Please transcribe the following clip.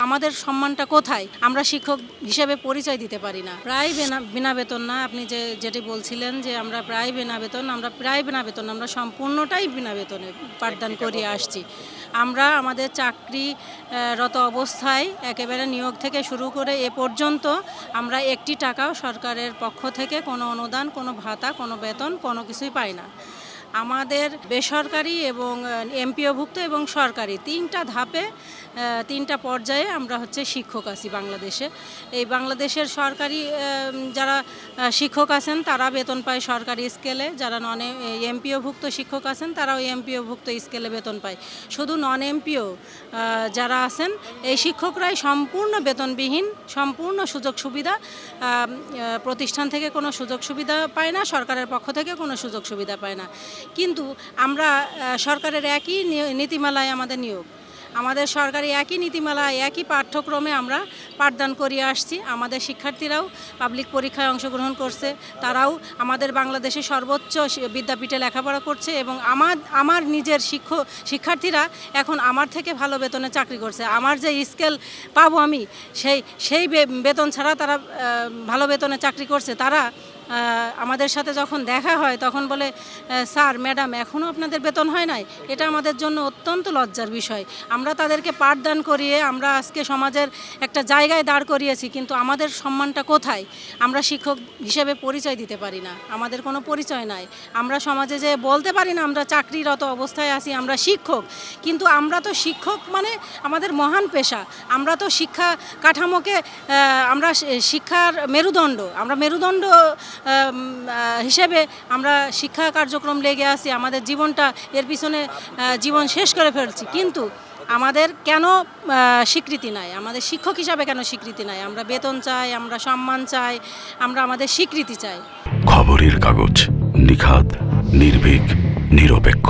আমাদের সম্মানটা কোথায়? আমরা শিক্ষক হিসেবে পরিচয় দিতে পারি না। প্রায় বিনা বেতন না, আপনি যেটি বলছিলেন যে আমরা প্রায় বিনা বেতন, আমরা সম্পূর্ণটাই বিনা বেতনে পাঠদান করিয়ে আসছি। আমরা আমাদের চাকরিরত অবস্থায় একেবারে নিয়োগ থেকে শুরু করে এ পর্যন্ত আমরা একটি টাকাও সরকারের পক্ষ থেকে কোনো অনুদান, কোনো ভাতা, কোনো বেতন, কোনো কিছুই পাই না। আমাদের বেসরকারি এবং এমপিওভুক্ত এবং সরকারি তিনটা ধাপে, তিনটা পর্যায়ে আমরা শিক্ষক আছি বাংলাদেশে। এই বাংলাদেশের সরকারি যারা শিক্ষক আছেন তারা বেতন পায় সরকারি স্কেলে, যারা এমপিওভুক্ত শিক্ষক আছেন তারাও এমপিওভুক্ত স্কেলে বেতন পায়। শুধু নন এমপিও যারা আছেন এই শিক্ষকরাই সম্পূর্ণ বেতনবিহীন, সম্পূর্ণ সুযোগ সুবিধা, প্রতিষ্ঠান থেকে কোনো সুযোগ সুবিধা পায় না, সরকারের পক্ষ থেকে কোনো সুযোগ সুবিধা পায় না। কিন্তু আমরা সরকারের একই নীতিমালায় আমাদের নিয়োগ, আমাদের সরকারি একই নীতিমালায় একই পাঠ্যক্রমে আমরা পাঠদান করিয়ে আসছি। আমাদের শিক্ষার্থীরাও পাবলিক পরীক্ষায় অংশগ্রহণ করছে, তারাও আমাদের বাংলাদেশের সর্বোচ্চ বিদ্যাপীঠে লেখাপড়া করছে এবং আমার নিজের শিক্ষার্থীরা এখন আমার থেকে ভালো বেতনে চাকরি করছে। আমার যে স্কেল পাবো আমি সেই বেতন ছাড়া তারা ভালো বেতনে চাকরি করছে। তারা আমাদের সাথে যখন দেখা হয় তখন বলে, স্যার ম্যাডাম এখনও আপনাদের বেতন হয় নাই। এটা আমাদের জন্য অত্যন্ত লজ্জার বিষয়। আমরা তাদেরকে পাঠদান করিয়ে আমরা আজকে সমাজের একটা জায়গায় দাঁড় করিয়েছি, কিন্তু আমাদের সম্মানটা কোথায়? আমরা শিক্ষক হিসেবে পরিচয় দিতে পারি না, আমাদের কোনো পরিচয় নাই। আমরা সমাজে যে বলতে পারি না আমরা চাকরিরত অবস্থায় আছি, আমরা শিক্ষক, কিন্তু আমরা তো শিক্ষক মানে আমাদের মহান পেশা। আমরা তো শিক্ষা কাঠামোকে আমরা শিক্ষার মেরুদণ্ড, আমরা মেরুদণ্ড হিসেবে আমরা শিক্ষা কার্যক্রম লেগে আছি। আমাদের জীবনটা এর পিছনে জীবন শেষ করে ফেলছি, কিন্তু আমাদের কেন স্বীকৃতি নাই? আমাদের শিক্ষক হিসাবে কেন স্বীকৃতি নাই? আমরা বেতন চাই, আমরা সম্মান চাই, আমরা আমাদের স্বীকৃতি চাই। খবরের কাগজ, নিখাদ, নির্ভীক, নিরপেক্ষ।